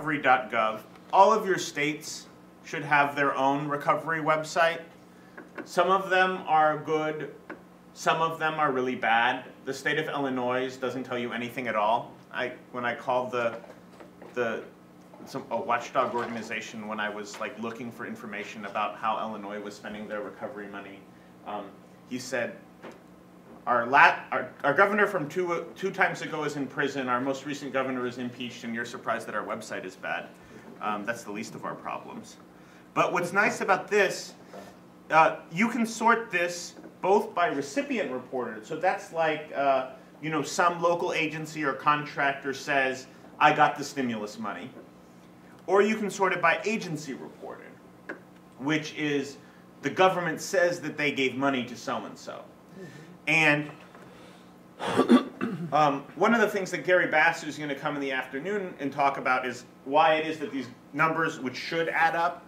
recovery.gov. All of your states should have their own recovery website. Some of them are good, some of them are really bad. The state of Illinois doesn't tell you anything at all. When I called a watchdog organization when I was like looking for information about how Illinois was spending their recovery money, he said, our governor from two times ago is in prison, our most recent governor is impeached, and you're surprised that our website is bad. That's the least of our problems. But what's nice about this, you can sort this both by recipient reported. So that's like, you know, some local agency or contractor says, I got the stimulus money. Or you can sort it by agency reported, which is the government says that they gave money to so-and-so. And one of the things that Gary Bass, who's going to come in the afternoon and talk about, is why it is that these numbers, which should add up,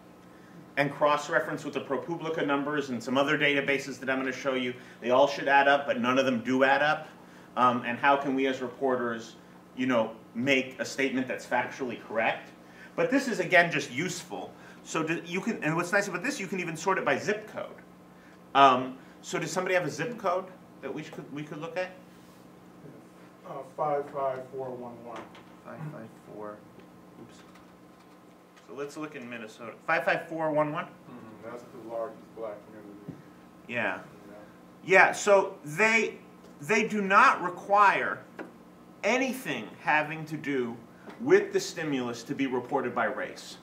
and cross-reference with the ProPublica numbers and some other databases that I'm going to show you, they all should add up, but none of them do add up. And how can we as reporters, you know, make a statement that's factually correct? But this is, again, just useful. So you can, and what's nice about this, you can even sort it by zip code. So does somebody have a zip code that we could look at? 55411. 554. Oops. So let's look in Minnesota. 55411. That's the largest black community. Yeah. Yeah. So they do not require anything having to do with the stimulus to be reported by race.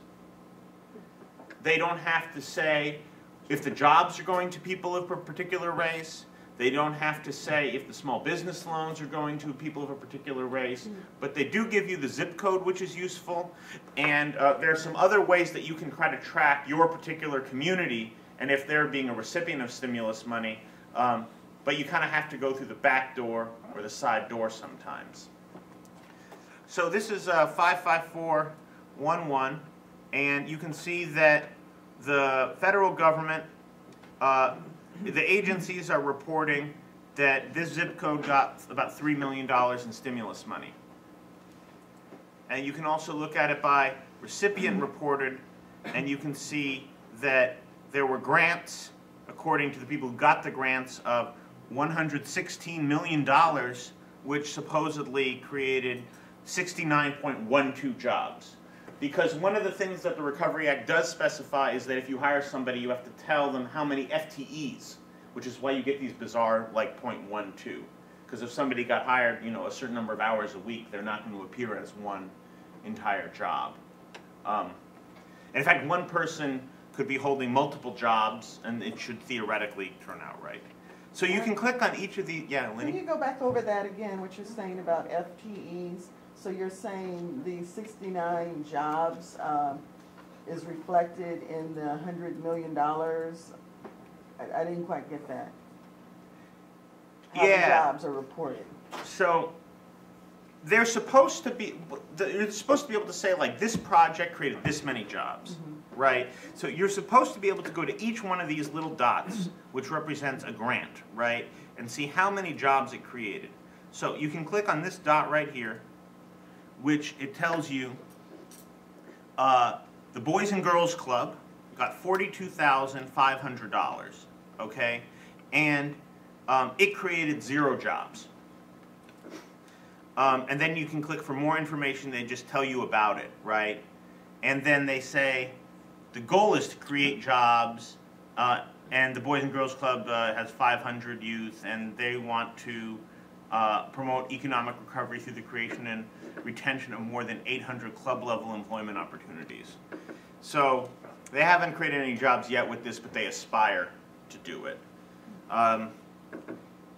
They don't have to say if the jobs are going to people of a particular race. They don't have to say if the small business loans are going to people of a particular race, but they do give you the zip code, which is useful. And there are some other ways that you can try to track your particular community and if they're being a recipient of stimulus money, but you kind of have to go through the back door or the side door sometimes. So this is 55411, and you can see that the federal government, the agencies are reporting that this zip code got about $3 million in stimulus money. And you can also look at it by recipient reported, and you can see that there were grants, according to the people who got the grants, of $116 million, which supposedly created 69.12 jobs. Because one of the things that the Recovery Act does specify is that if you hire somebody, you have to tell them how many FTEs, which is why you get these bizarre, like, 0.12. Because if somebody got hired, you know, a certain number of hours a week, they're not going to appear as one entire job. And in fact, one person could be holding multiple jobs, and it should theoretically turn out right. So you can click on each of the, yeah, Lenny? Can you go back over that again, what you're saying about FTEs? So you're saying the 69 jobs is reflected in the $100 million? I didn't quite get that. How the jobs are reported. So they're supposed to be, you're supposed to be able to say, like, this project created this many jobs, right? So you're supposed to be able to go to each one of these little dots, which represents a grant, right? And see how many jobs it created. So you can click on this dot right here, which it tells you the Boys and Girls Club got $42,500, okay? And it created 0 jobs. And then you can click for more information. They just tell you about it, right? And then they say the goal is to create jobs, and the Boys and Girls Club has 500 youth, and they want to promote economic recovery through the creation and retention of more than 800 club-level employment opportunities. So they haven't created any jobs yet with this, but they aspire to do it.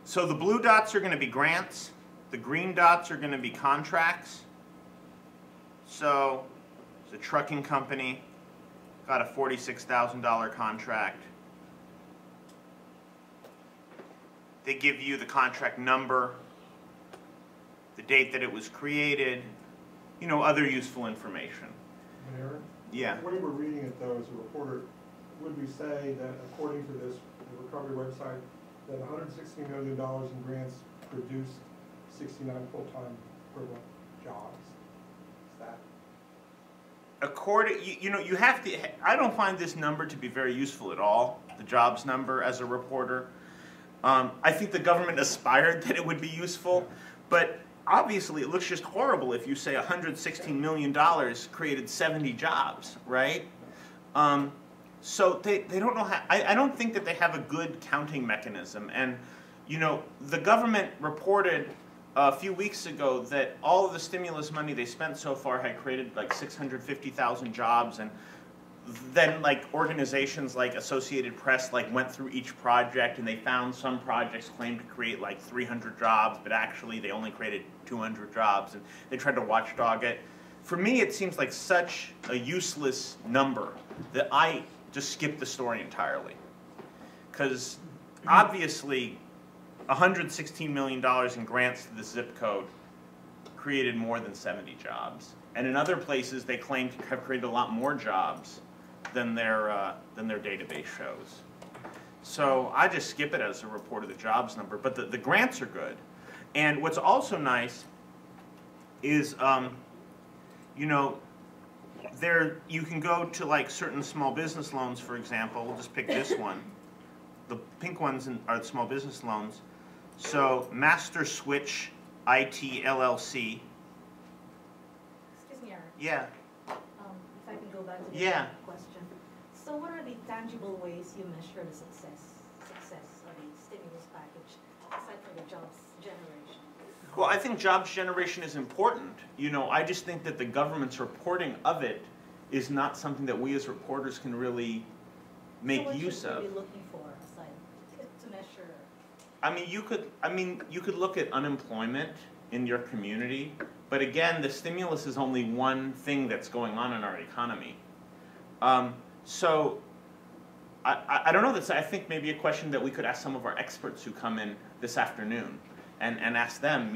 So the blue dots are going to be grants. The green dots are going to be contracts. So the trucking company got a $46,000 contract. They give you the contract number, the date that it was created, you know, other useful information. Mayor? Yeah. When we were reading it, though, as a reporter, would we say that according to this the recovery website, that $116 million in grants produced 69 full-time equivalent jobs? Is that you have to, I don't find this number to be very useful at all, the jobs number as a reporter. I think the government aspired that it would be useful, but obviously it looks just horrible if you say $116 million created 70 jobs, right? So they don't know how, I don't think that they have a good counting mechanism. And, the government reported a few weeks ago that all of the stimulus money they spent so far had created like 650,000 jobs, and then like organizations like Associated Press like went through each project and they found some projects claimed to create like 300 jobs, but actually they only created 200 jobs, and they tried to watchdog it. For me, it seems like such a useless number that I just skipped the story entirely. Because obviously, $116 million in grants to the zip code created more than 70 jobs. And in other places, they claim to have created a lot more jobs than their database shows. So I just skip it as a report of the jobs number. But the grants are good. And what's also nice is, you can go to like certain small business loans, for example. We'll just pick this one. The pink ones are the small business loans. So Master Switch IT LLC. Excuse me, Aaron. Yeah. If I can go back to the Yeah. question. So what are the tangible ways you measure the success of the stimulus package, aside from the jobs generation? Well, I think jobs generation is important. I just think that the government's reporting of it is not something that we as reporters can really make use So what should we of. be looking for aside to measure? You could look at unemployment in your community, but again, the stimulus is only one thing that's going on in our economy. So I don't know. That's, I think, maybe a question that we could ask some of our experts who come in this afternoon, and ask them.